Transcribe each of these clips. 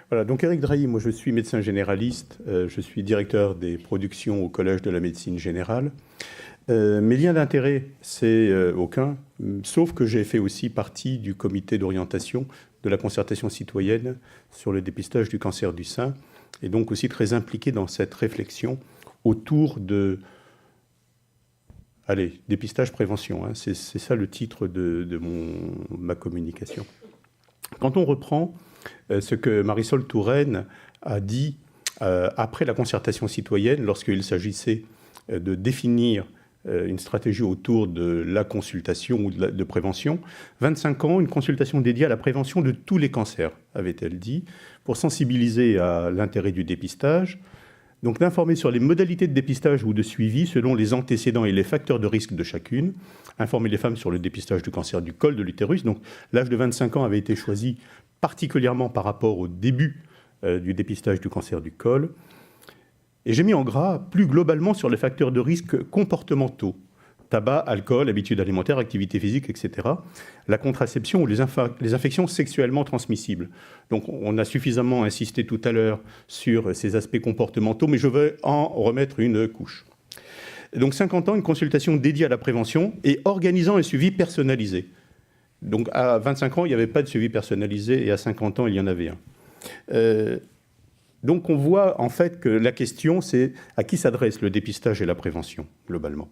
Voilà, donc Éric Drahi, moi je suis médecin généraliste, je suis directeur des productions au Collège de la médecine générale. Mes liens d'intérêt, c'est aucun, sauf que j'ai fait aussi partie du comité d'orientation de la concertation citoyenne sur le dépistage du cancer du sein, et donc aussi très impliqué dans cette réflexion autour de... Allez, dépistage-prévention, hein, c'est ça le titre de ma communication. Quand on reprend ce que Marisol Touraine a dit après la concertation citoyenne, lorsqu'il s'agissait de définir une stratégie autour de la consultation ou de prévention, 25 ans, une consultation dédiée à la prévention de tous les cancers, avait-elle dit, pour sensibiliser à l'intérêt du dépistage, donc d'informer sur les modalités de dépistage ou de suivi selon les antécédents et les facteurs de risque de chacune, informer les femmes sur le dépistage du cancer du col de l'utérus. Donc l'âge de 25 ans avait été choisi particulièrement par rapport au début du dépistage du cancer du col. Et j'ai mis en gras plus globalement sur les facteurs de risque comportementaux, tabac, alcool, habitudes alimentaires, activité physique, etc., la contraception ou les infections sexuellement transmissibles. Donc on a suffisamment insisté tout à l'heure sur ces aspects comportementaux, mais je veux en remettre une couche. Donc 50 ans, une consultation dédiée à la prévention et organisant un suivi personnalisé. Donc à 25 ans, il n'y avait pas de suivi personnalisé et à 50 ans, il y en avait un. Donc on voit en fait que la question, c'est à qui s'adresse le dépistage et la prévention, globalement.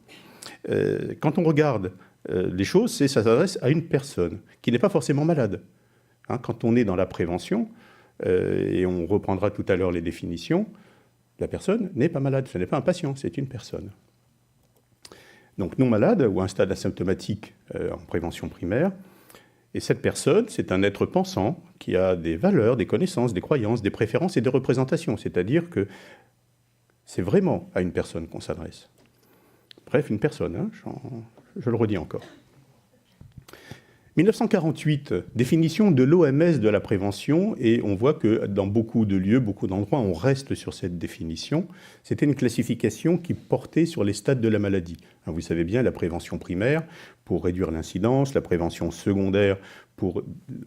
Quand on regarde les choses, ça s'adresse à une personne qui n'est pas forcément malade. Hein, quand on est dans la prévention, et on reprendra tout à l'heure les définitions, la personne n'est pas malade, ce n'est pas un patient, c'est une personne. Donc non malade ou à un stade asymptomatique en prévention primaire. Et cette personne, c'est un être pensant qui a des valeurs, des connaissances, des croyances, des préférences et des représentations. C'est-à-dire que c'est vraiment à une personne qu'on s'adresse. Bref, une personne, hein, je le redis encore. 1948, définition de l'OMS de la prévention, et on voit que dans beaucoup de lieux, beaucoup d'endroits, on reste sur cette définition. C'était une classification qui portait sur les stades de la maladie. Vous savez bien, la prévention primaire pour réduire l'incidence, la prévention secondaire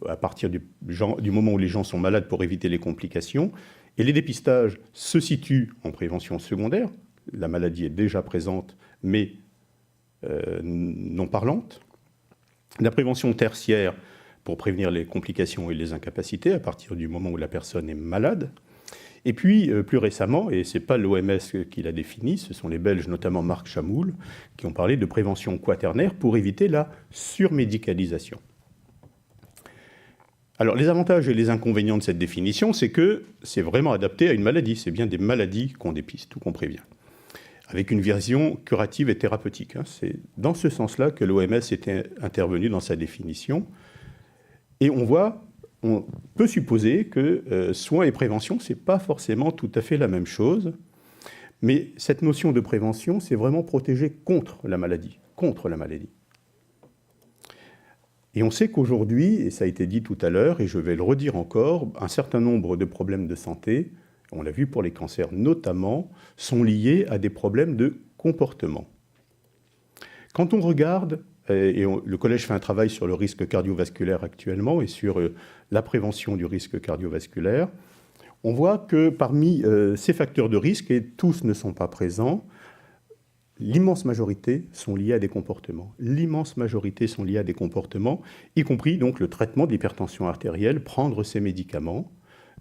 à partir du moment où les gens sont malades pour éviter les complications, et les dépistages se situent en prévention secondaire. La maladie est déjà présente, mais non parlante. La prévention tertiaire pour prévenir les complications et les incapacités à partir du moment où la personne est malade. Et puis, plus récemment, et ce n'est pas l'OMS qui l'a défini, ce sont les Belges, notamment Marc Chamoul, qui ont parlé de prévention quaternaire pour éviter la surmédicalisation. Alors, les avantages et les inconvénients de cette définition, c'est que c'est vraiment adapté à une maladie. C'est bien des maladies qu'on dépiste ou qu'on prévient, avec une vision curative et thérapeutique. C'est dans ce sens-là que l'OMS était intervenue dans sa définition. Et on peut supposer que soins et prévention, ce n'est pas forcément tout à fait la même chose. Mais cette notion de prévention, c'est vraiment protéger contre la maladie. Contre la maladie. Et on sait qu'aujourd'hui, et ça a été dit tout à l'heure, et je vais le redire encore, un certain nombre de problèmes de santé, on l'a vu pour les cancers notamment, sont liés à des problèmes de comportement. Quand on regarde, le Collège fait un travail sur le risque cardiovasculaire actuellement et sur la prévention du risque cardiovasculaire, on voit que parmi ces facteurs de risque, et tous ne sont pas présents, l'immense majorité sont liés à des comportements. L'immense majorité sont liés à des comportements, y compris donc le traitement de l'hypertension artérielle, prendre ses médicaments,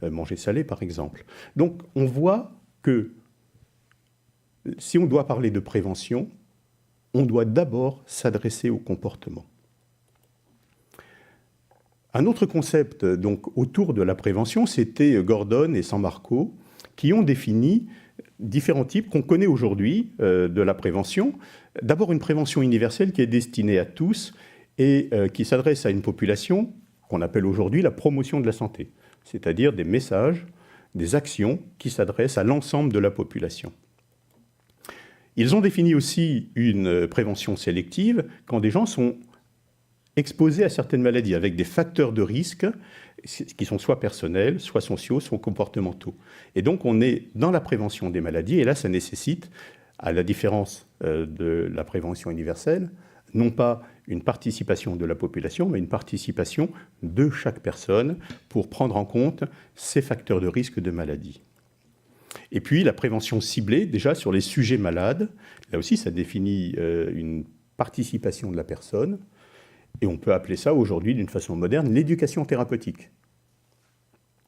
manger salé par exemple. Donc on voit que si on doit parler de prévention, on doit d'abord s'adresser au comportement. Un autre concept donc, autour de la prévention, c'était Gordon et San Marco qui ont défini différents types qu'on connaît aujourd'hui de la prévention. D'abord une prévention universelle qui est destinée à tous et qui s'adresse à une population qu'on appelle aujourd'hui la promotion de la santé, c'est-à-dire des messages, des actions qui s'adressent à l'ensemble de la population. Ils ont défini aussi une prévention sélective quand des gens sont exposés à certaines maladies avec des facteurs de risque qui sont soit personnels, soit sociaux, soit comportementaux. Et donc on est dans la prévention des maladies et là ça nécessite, à la différence de la prévention universelle, non pas une participation de la population, mais une participation de chaque personne pour prendre en compte ces facteurs de risque de maladie. Et puis la prévention ciblée, déjà sur les sujets malades, là aussi ça définit une participation de la personne, et on peut appeler ça aujourd'hui d'une façon moderne l'éducation thérapeutique.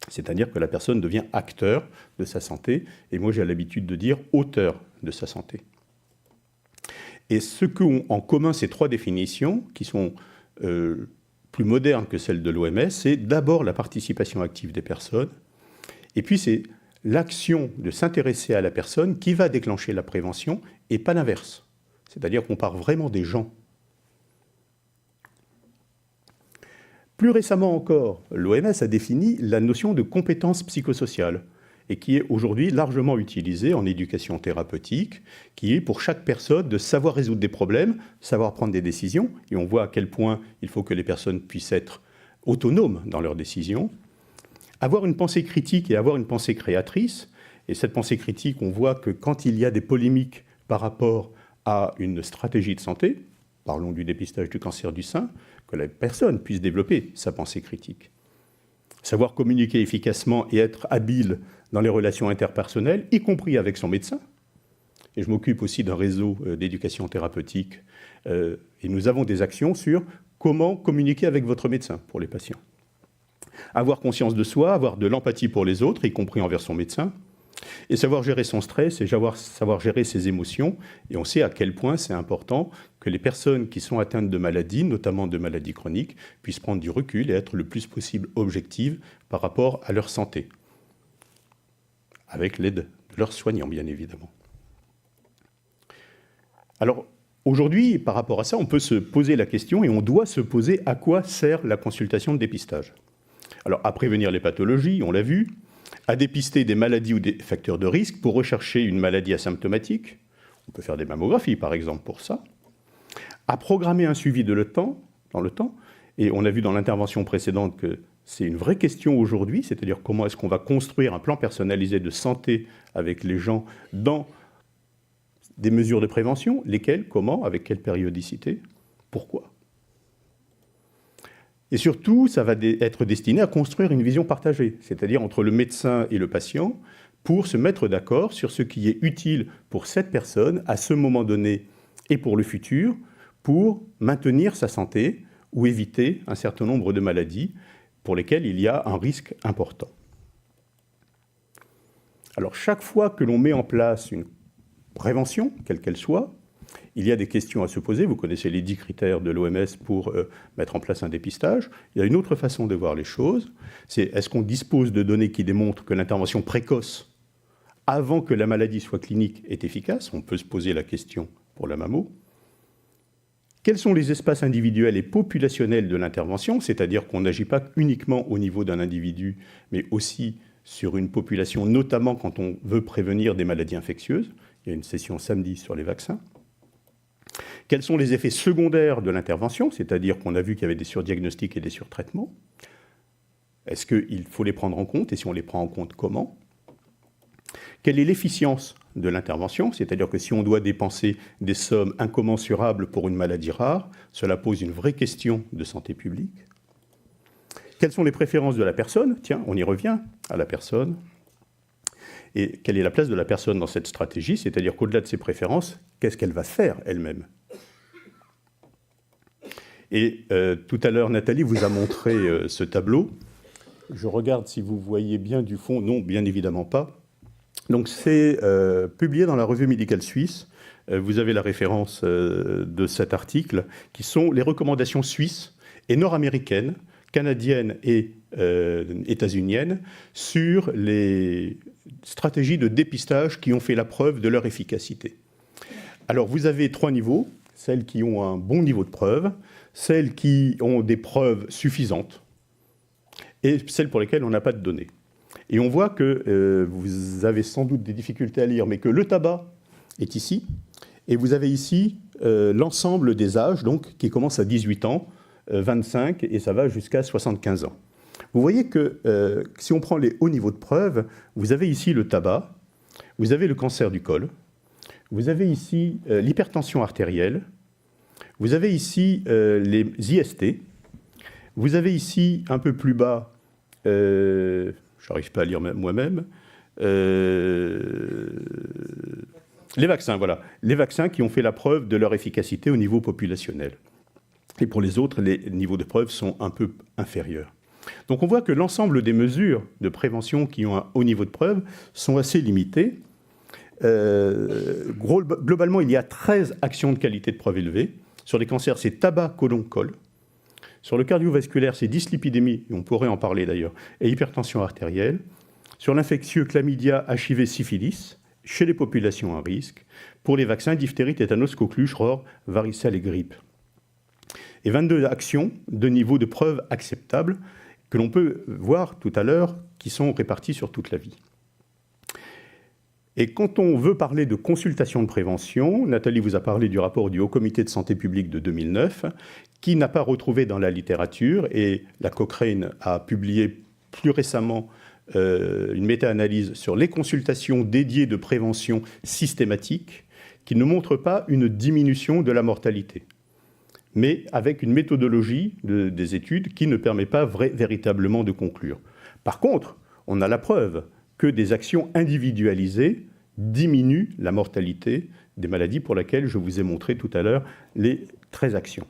C'est-à-dire que la personne devient acteur de sa santé, et moi j'ai l'habitude de dire auteur de sa santé. Et ce qu'ont en commun ces trois définitions, qui sont plus modernes que celles de l'OMS, c'est d'abord la participation active des personnes, et puis c'est l'action de s'intéresser à la personne qui va déclencher la prévention, et pas l'inverse. C'est-à-dire qu'on part vraiment des gens. Plus récemment encore, l'OMS a défini la notion de compétence psychosociale, et qui est aujourd'hui largement utilisée en éducation thérapeutique, qui est pour chaque personne de savoir résoudre des problèmes, savoir prendre des décisions, et on voit à quel point il faut que les personnes puissent être autonomes dans leurs décisions, avoir une pensée critique et avoir une pensée créatrice, et cette pensée critique, on voit que quand il y a des polémiques par rapport à une stratégie de santé, parlons du dépistage du cancer du sein, que la personne puisse développer sa pensée critique. Savoir communiquer efficacement et être habile dans les relations interpersonnelles, y compris avec son médecin. Et je m'occupe aussi d'un réseau d'éducation thérapeutique. Et nous avons des actions sur comment communiquer avec votre médecin pour les patients. Avoir conscience de soi, avoir de l'empathie pour les autres, y compris envers son médecin. Et savoir gérer son stress et savoir gérer ses émotions. Et on sait à quel point c'est important que les personnes qui sont atteintes de maladies, notamment de maladies chroniques, puissent prendre du recul et être le plus possible objectives par rapport à leur santé. Avec l'aide de leurs soignants, bien évidemment. Alors, aujourd'hui, par rapport à ça, on peut se poser la question et on doit se poser à quoi sert la consultation de dépistage. Alors, à prévenir les pathologies, on l'a vu, à dépister des maladies ou des facteurs de risque pour rechercher une maladie asymptomatique. On peut faire des mammographies, par exemple, pour ça. À programmer un suivi dans le temps. Et on a vu dans l'intervention précédente que c'est une vraie question aujourd'hui, c'est-à-dire comment est-ce qu'on va construire un plan personnalisé de santé avec les gens dans des mesures de prévention, lesquelles, comment, avec quelle périodicité, pourquoi. Et surtout, ça va être destiné à construire une vision partagée, c'est-à-dire entre le médecin et le patient, pour se mettre d'accord sur ce qui est utile pour cette personne à ce moment donné et pour le futur, pour maintenir sa santé ou éviter un certain nombre de maladies pour lesquelles il y a un risque important. Alors, chaque fois que l'on met en place une prévention, quelle qu'elle soit, il y a des questions à se poser. Vous connaissez les 10 critères de l'OMS pour mettre en place un dépistage. Il y a une autre façon de voir les choses. C'est est-ce qu'on dispose de données qui démontrent que l'intervention précoce, avant que la maladie soit clinique, est efficace? On peut se poser la question pour la mammo. Quels sont les espaces individuels et populationnels de l'intervention? C'est-à-dire qu'on n'agit pas uniquement au niveau d'un individu, mais aussi sur une population, notamment quand on veut prévenir des maladies infectieuses. Il y a une session samedi sur les vaccins. Quels sont les effets secondaires de l'intervention? C'est-à-dire qu'on a vu qu'il y avait des surdiagnostics et des surtraitements. Est-ce qu'il faut les prendre en compte? Et si on les prend en compte, comment? Quelle est l'efficience de l'intervention? C'est-à-dire que si on doit dépenser des sommes incommensurables pour une maladie rare, cela pose une vraie question de santé publique. Quelles sont les préférences de la personne? Tiens, on y revient à la personne. Et quelle est la place de la personne dans cette stratégie? C'est-à-dire qu'au-delà de ses préférences, qu'est-ce qu'elle va faire elle-même? Et tout à l'heure, Nathalie vous a montré ce tableau. Je regarde si vous voyez bien du fond. Non, bien évidemment pas. Donc c'est publié dans la revue médicale suisse. Vous avez la référence de cet article, qui sont les recommandations suisses et nord-américaines, canadiennes et états-uniennes, sur les stratégies de dépistage qui ont fait la preuve de leur efficacité. Alors vous avez 3 niveaux, celles qui ont un bon niveau de preuve, celles qui ont des preuves suffisantes et celles pour lesquelles on n'a pas de données. Et on voit que vous avez sans doute des difficultés à lire, mais que le tabac est ici, et vous avez ici l'ensemble des âges, donc, qui commencent à 18 ans, 25, et ça va jusqu'à 75 ans. Vous voyez que si on prend les hauts niveaux de preuve, vous avez ici le tabac, vous avez le cancer du col, vous avez ici l'hypertension artérielle, Vous avez ici les IST. Vous avez ici, un peu plus bas, je n'arrive pas à lire moi-même, les vaccins, voilà. Les vaccins qui ont fait la preuve de leur efficacité au niveau populationnel. Et pour les autres, les niveaux de preuve sont un peu inférieurs. Donc on voit que l'ensemble des mesures de prévention qui ont un haut niveau de preuve sont assez limitées. Globalement, il y a 13 actions de qualité de preuve élevée. Sur les cancers, c'est tabac, côlon, col. Sur le cardiovasculaire, c'est dyslipidémie, et on pourrait en parler d'ailleurs, et hypertension artérielle. Sur l'infectieux, chlamydia, HIV, syphilis, chez les populations à risque. Pour les vaccins, diphtérie, tétanos, coqueluche, rore, varicelle et grippe. Et 22 actions de niveau de preuve acceptable que l'on peut voir tout à l'heure, qui sont réparties sur toute la vie. Et quand on veut parler de consultation de prévention, Nathalie vous a parlé du rapport du Haut Comité de santé publique de 2009, qui n'a pas retrouvé dans la littérature, et la Cochrane a publié plus récemment une méta-analyse sur les consultations dédiées de prévention systématique, qui ne montre pas une diminution de la mortalité, mais avec une méthodologie des études qui ne permet pas véritablement de conclure. Par contre, on a la preuve que des actions individualisées diminuent la mortalité des maladies pour lesquelles je vous ai montré tout à l'heure les 13 actions.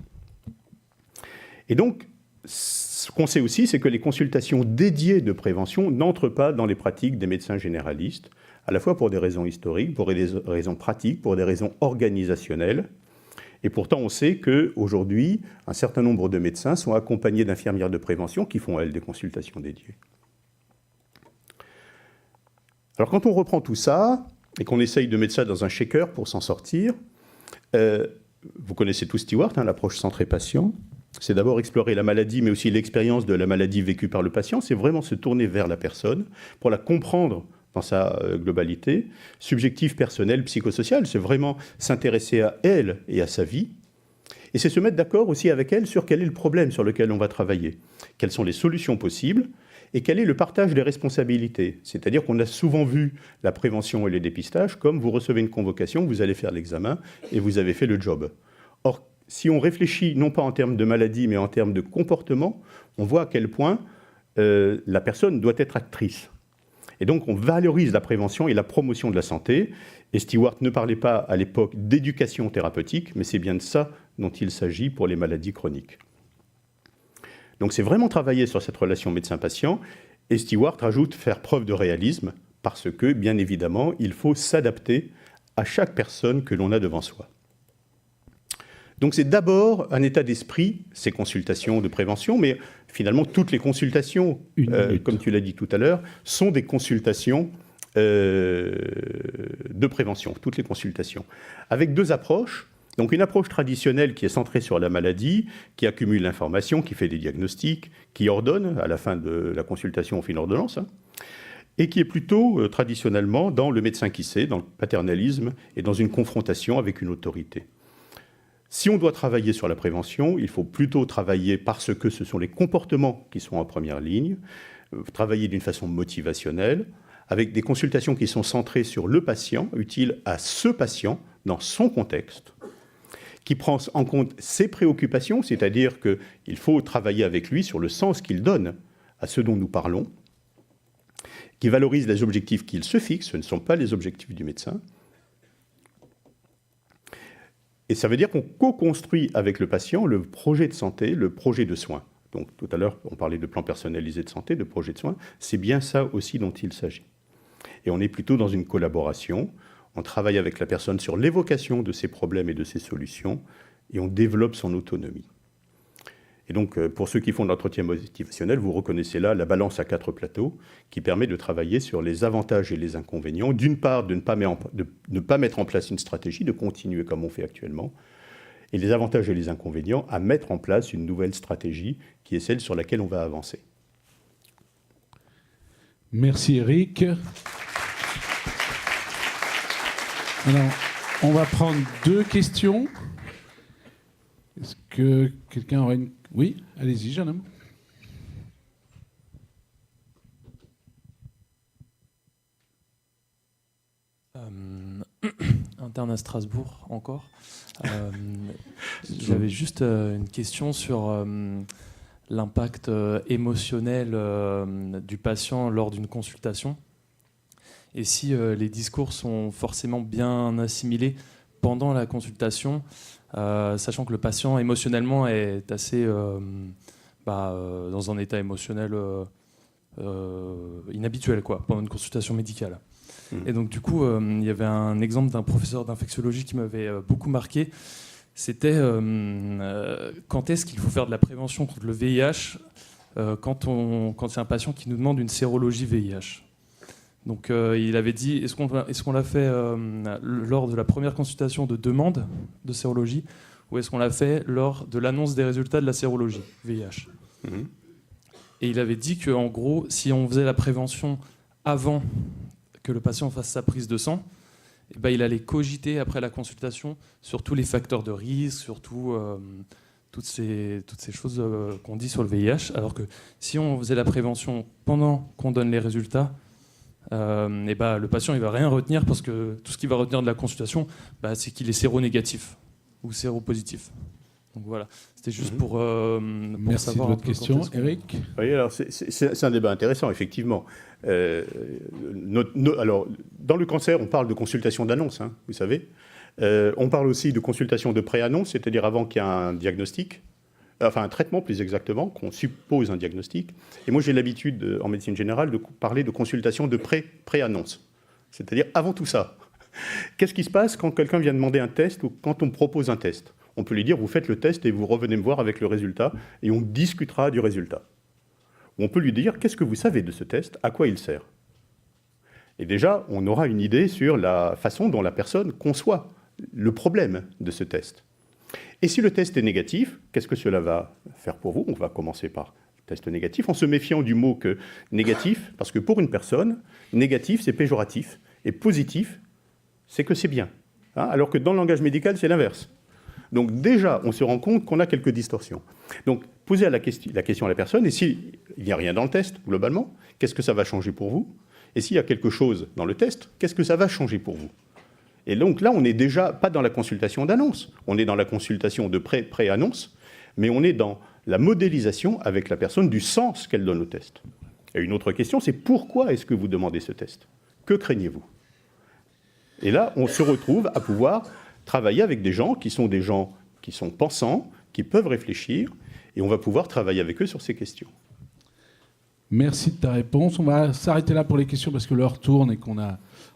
Et donc, ce qu'on sait aussi, c'est que les consultations dédiées de prévention n'entrent pas dans les pratiques des médecins généralistes, à la fois pour des raisons historiques, pour des raisons pratiques, pour des raisons organisationnelles. Et pourtant, on sait qu'aujourd'hui, un certain nombre de médecins sont accompagnés d'infirmières de prévention qui font, elles, des consultations dédiées. Alors, quand on reprend tout ça, et qu'on essaye de mettre ça dans un shaker pour s'en sortir, vous connaissez tous Stewart, l'approche centrée patient. C'est d'abord explorer la maladie, mais aussi l'expérience de la maladie vécue par le patient. C'est vraiment se tourner vers la personne pour la comprendre dans sa globalité, subjective, personnelle, psychosociale. C'est vraiment s'intéresser à elle et à sa vie. Et c'est se mettre d'accord aussi avec elle sur quel est le problème sur lequel on va travailler, quelles sont les solutions possibles et quel est le partage des responsabilités. C'est-à-dire qu'on a souvent vu la prévention et les dépistages comme vous recevez une convocation, vous allez faire l'examen et vous avez fait le job. Or, si on réfléchit non pas en termes de maladie mais en termes de comportement, on voit à quel point la personne doit être actrice. Et donc, on valorise la prévention et la promotion de la santé. Et Stewart ne parlait pas à l'époque d'éducation thérapeutique, mais c'est bien de ça dont il s'agit pour les maladies chroniques. Donc, c'est vraiment travailler sur cette relation médecin-patient. Et Stewart rajoute faire preuve de réalisme, parce que, bien évidemment, il faut s'adapter à chaque personne que l'on a devant soi. Donc c'est d'abord un état d'esprit, ces consultations de prévention, mais finalement toutes les consultations, comme tu l'as dit tout à l'heure, sont des consultations de prévention, toutes les consultations, avec deux approches. Donc une approche traditionnelle qui est centrée sur la maladie, qui accumule l'information, qui fait des diagnostics, qui ordonne, à la fin de la consultation on fait une ordonnance, et qui est plutôt traditionnellement dans le médecin qui sait, dans le paternalisme et dans une confrontation avec une autorité. Si on doit travailler sur la prévention, il faut plutôt travailler parce que ce sont les comportements qui sont en première ligne, travailler d'une façon motivationnelle, avec des consultations qui sont centrées sur le patient, utiles à ce patient, dans son contexte, qui prend en compte ses préoccupations, c'est-à-dire qu'il faut travailler avec lui sur le sens qu'il donne à ce dont nous parlons, qui valorise les objectifs qu'il se fixe, ce ne sont pas les objectifs du médecin. Et ça veut dire qu'on co-construit avec le patient le projet de santé, le projet de soins. Donc tout à l'heure, on parlait de plan personnalisé de santé, de projet de soins. C'est bien ça aussi dont il s'agit. Et on est plutôt dans une collaboration. On travaille avec la personne sur l'évocation de ses problèmes et de ses solutions, et on développe son autonomie. Et donc, pour ceux qui font de l'entretien motivationnel, vous reconnaissez là la balance à 4 plateaux qui permet de travailler sur les avantages et les inconvénients. D'une part, de ne pas mettre en place une stratégie, de continuer comme on fait actuellement, et les avantages et les inconvénients à mettre en place une nouvelle stratégie qui est celle sur laquelle on va avancer. Merci Eric. Alors, on va prendre 2 questions. Est-ce que quelqu'un aurait une... Oui, allez-y, jeune homme. interne à Strasbourg encore. J'avais juste une question sur l'impact émotionnel du patient lors d'une consultation. Et si les discours sont forcément bien assimilés pendant la consultation, sachant que le patient émotionnellement est assez dans un état émotionnel inhabituel pendant une consultation médicale. Et donc du coup, il y avait un exemple d'un professeur d'infectiologie qui m'avait beaucoup marqué. C'était quand est-ce qu'il faut faire de la prévention contre le VIH quand c'est un patient qui nous demande une sérologie VIH. Donc il avait dit, est-ce qu'on l'a fait lors de la première consultation de demande de sérologie ou est-ce qu'on l'a fait lors de l'annonce des résultats de la sérologie VIH. Et il avait dit qu'en gros, si on faisait la prévention avant que le patient fasse sa prise de sang, il allait cogiter après la consultation sur tous les facteurs de risque, sur toutes ces choses qu'on dit sur le VIH, alors que si on faisait la prévention pendant qu'on donne les résultats, le patient il va rien retenir parce que tout ce qu'il va retenir de la consultation, c'est qu'il est séronégatif ou séropositif. Donc voilà, c'était juste pour Merci savoir de votre question, Eric. Oui, alors c'est un débat intéressant, effectivement. Alors, dans le cancer, on parle de consultation d'annonce, vous savez. On parle aussi de consultation de pré-annonce, c'est-à-dire avant qu'il y ait un diagnostic, enfin un traitement plus exactement, qu'on suppose un diagnostic. Et moi, j'ai l'habitude, en médecine générale, de parler de consultation de pré-annonce, c'est-à-dire avant tout ça. Qu'est-ce qui se passe quand quelqu'un vient demander un test ou quand on propose un test ? On peut lui dire, vous faites le test et vous revenez me voir avec le résultat et on discutera du résultat. Ou on peut lui dire, qu'est-ce que vous savez de ce test ? À quoi il sert ? Et déjà, on aura une idée sur la façon dont la personne conçoit le problème de ce test. Et si le test est négatif, qu'est-ce que cela va faire pour vous ? On va commencer par le test négatif, en se méfiant du mot que négatif, parce que pour une personne, négatif, c'est péjoratif, et positif, c'est que c'est bien. Alors que dans le langage médical, c'est l'inverse. Donc déjà, on se rend compte qu'on a quelques distorsions. Donc, posez la question à la personne, et s'il n'y a rien dans le test, globalement, qu'est-ce que ça va changer pour vous ? Et s'il y a quelque chose dans le test, qu'est-ce que ça va changer pour vous ? Et donc là, on n'est déjà pas dans la consultation d'annonce, on est dans la consultation de pré-annonce, mais on est dans la modélisation avec la personne du sens qu'elle donne au test. Et une autre question, c'est pourquoi est-ce que vous demandez ce test ? Que craignez-vous ? Et là, on se retrouve à pouvoir travailler avec des gens qui sont pensants, qui peuvent réfléchir, et on va pouvoir travailler avec eux sur ces questions. Merci de ta réponse. On va s'arrêter là pour les questions parce que l'heure tourne et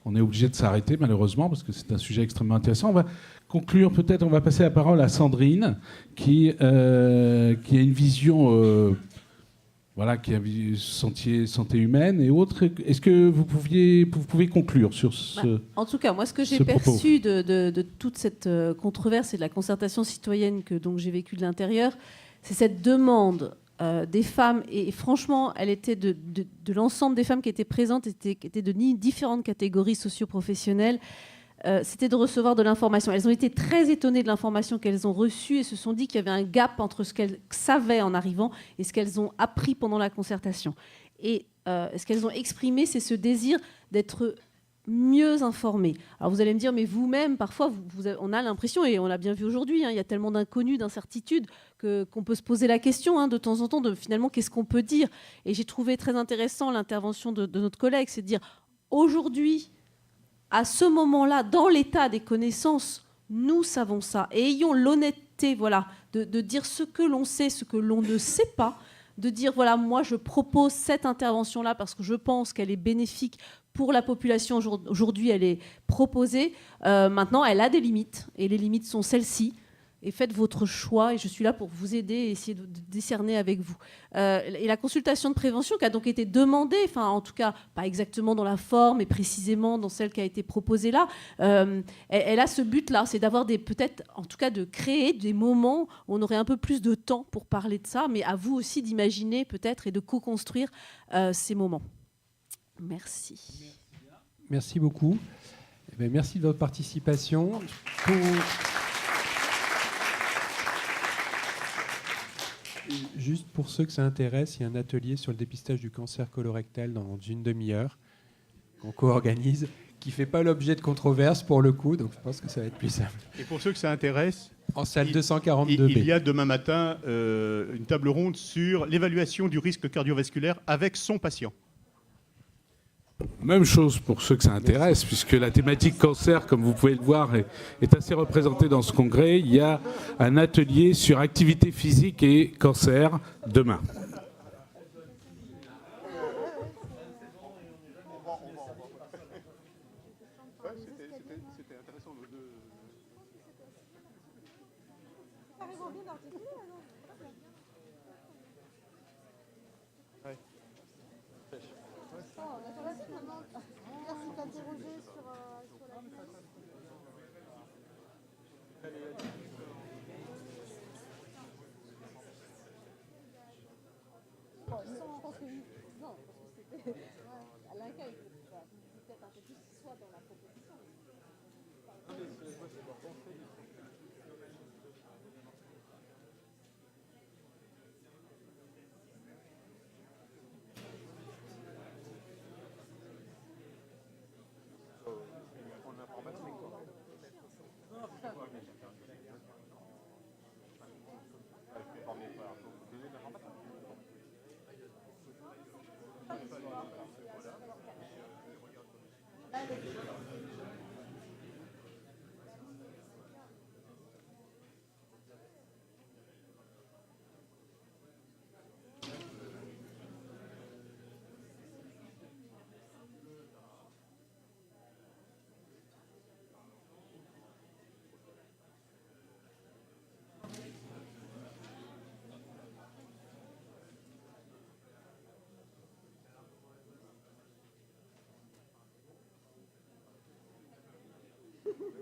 on est obligé de s'arrêter malheureusement parce que c'est un sujet extrêmement intéressant. On va conclure peut-être, on va passer la parole à Sandrine qui a une vision... qui a vu santé humaine et autres. Est-ce que vous pouvez conclure sur ce En tout cas, moi, ce que j'ai perçu de toute cette controverse et de la concertation citoyenne que donc j'ai vécue de l'intérieur, c'est cette demande des femmes, et franchement, elle était de l'ensemble des femmes qui étaient présentes, qui étaient de différentes catégories socio-professionnelles, c'était de recevoir de l'information. Elles ont été très étonnées de l'information qu'elles ont reçue et se sont dit qu'il y avait un gap entre ce qu'elles savaient en arrivant et ce qu'elles ont appris pendant la concertation. Et ce qu'elles ont exprimé, c'est ce désir d'être mieux informées. Alors vous allez me dire, mais vous-même, parfois, on a l'impression, et on l'a bien vu aujourd'hui, il y a tellement d'inconnus, d'incertitudes, qu'on peut se poser la question de temps en temps de finalement qu'est-ce qu'on peut dire. Et j'ai trouvé très intéressant l'intervention de notre collègue, c'est de dire aujourd'hui, à ce moment-là, dans l'état des connaissances, nous savons ça. Et ayons l'honnêteté de dire ce que l'on sait, ce que l'on ne sait pas, de dire, moi, je propose cette intervention-là parce que je pense qu'elle est bénéfique pour la population. Aujourd'hui, elle est proposée. Maintenant, elle a des limites, et les limites sont celles-ci. Et faites votre choix, et je suis là pour vous aider et essayer de décerner avec vous. Et la consultation de prévention qui a donc été demandée, enfin en tout cas pas exactement dans la forme, mais précisément dans celle qui a été proposée là, elle a ce but-là, c'est d'avoir peut-être, en tout cas de créer des moments où on aurait un peu plus de temps pour parler de ça, mais à vous aussi d'imaginer peut-être et de co-construire ces moments. Merci. Merci beaucoup. Merci de votre participation. Juste pour ceux que ça intéresse, il y a un atelier sur le dépistage du cancer colorectal dans une demi-heure qu'on co-organise, qui fait pas l'objet de controverse pour le coup, donc je pense que ça va être plus simple. Et pour ceux que ça intéresse, En salle 242B. il y a demain matin une table ronde sur l'évaluation du risque cardiovasculaire avec son patient. Même chose pour ceux que ça intéresse, puisque la thématique cancer, comme vous pouvez le voir, est assez représentée dans ce congrès. Il y a un atelier sur activité physique et cancer demain.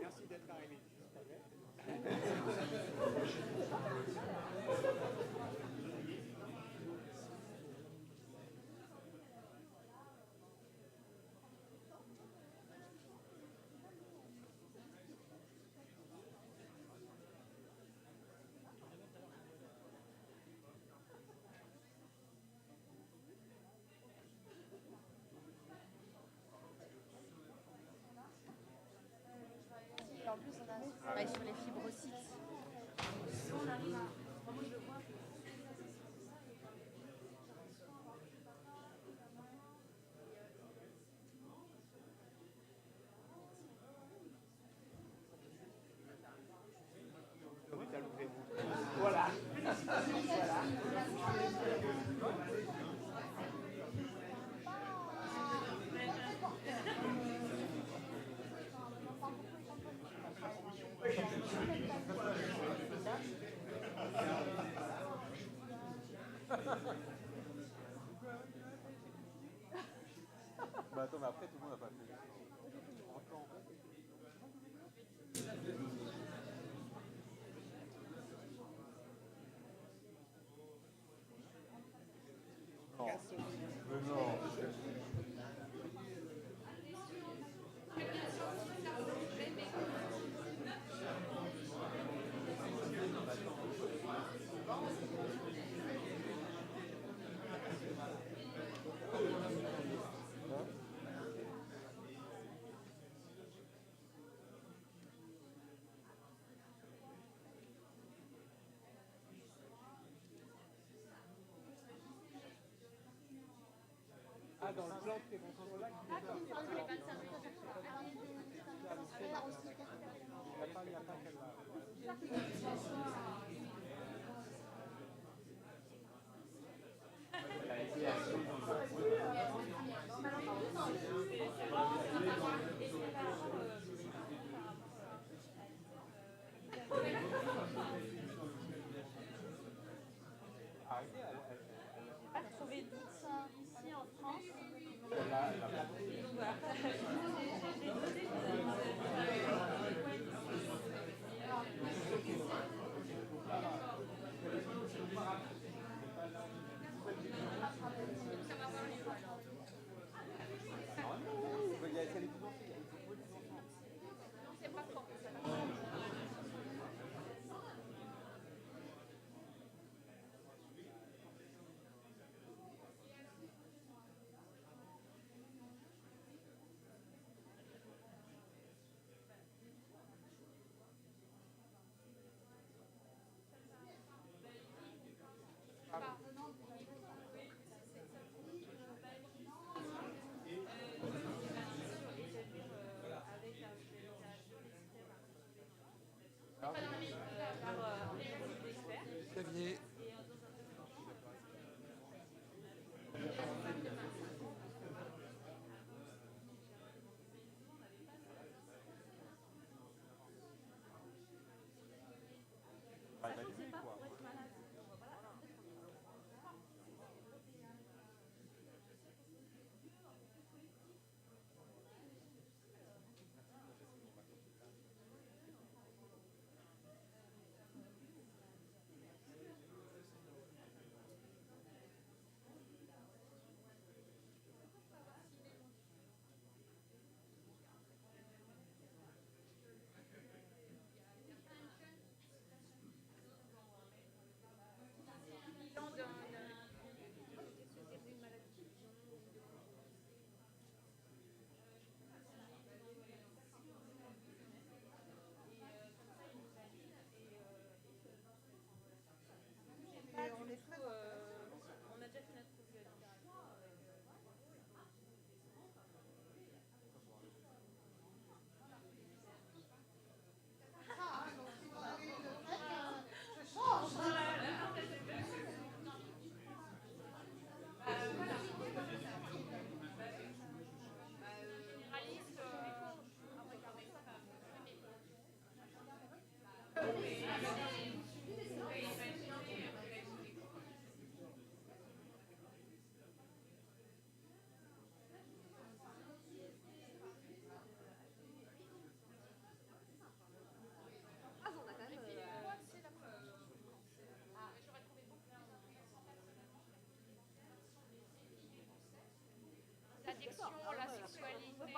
Merci d'être arrivé. En plus, on travaille sur les fibrocytes. Voilà. Bah attends, mais après tout le monde n'a pas fait. Ah, dans le plan de prévention là, il n'y a pas Trouver tout ça ici en France.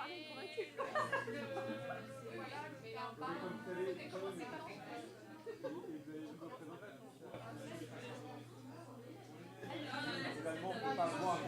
parler convaincu. Finalement, on ne peut pas voir.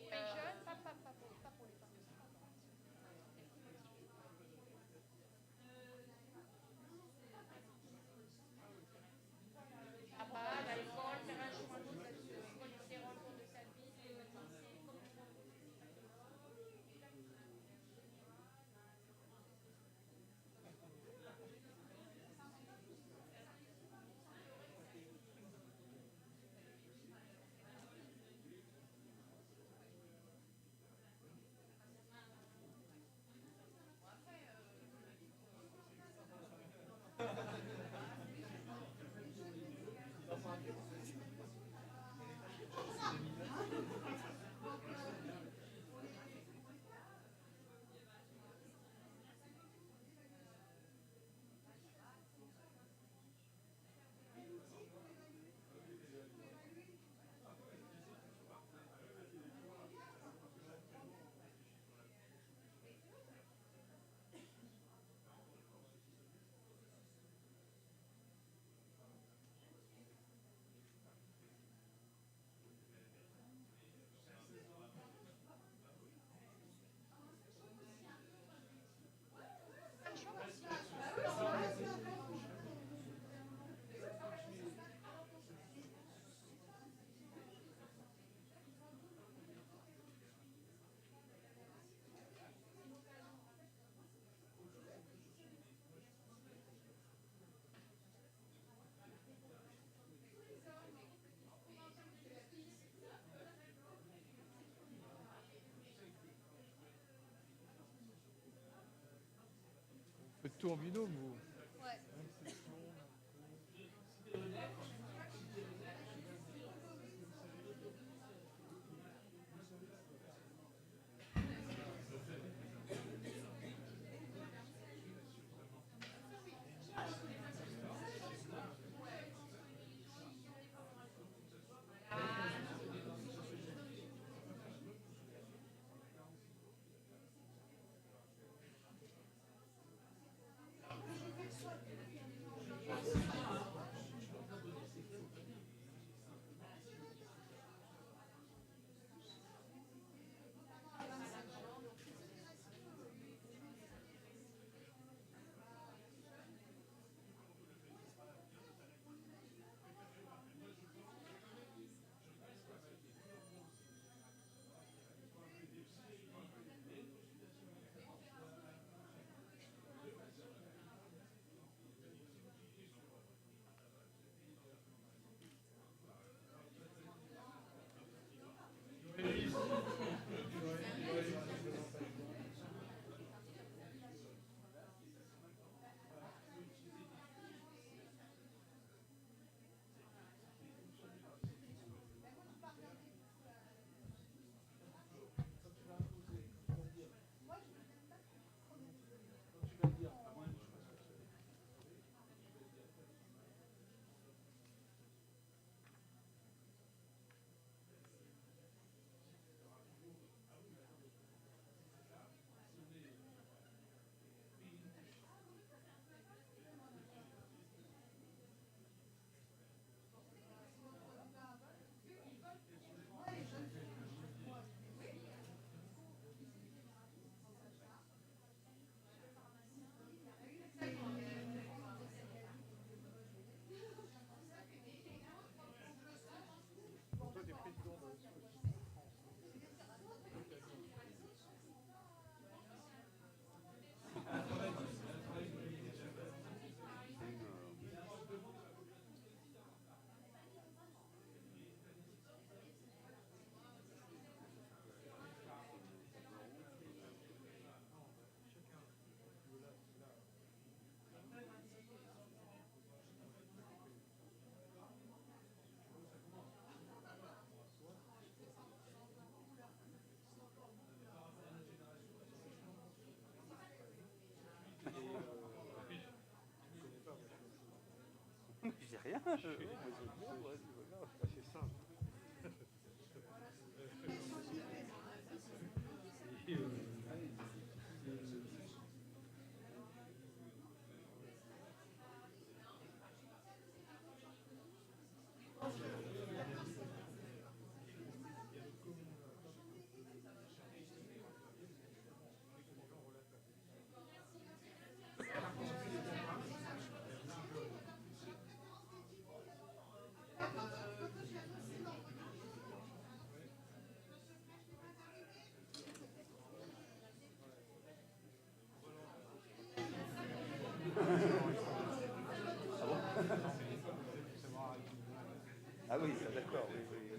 Les jeunes, pas pour les parents. Ah bah, l'alcool, faire un chemin de cholestérol au cours de sa vie, Faites tout en binôme, vous. ouais. Ah oui, d'accord, oui, oui.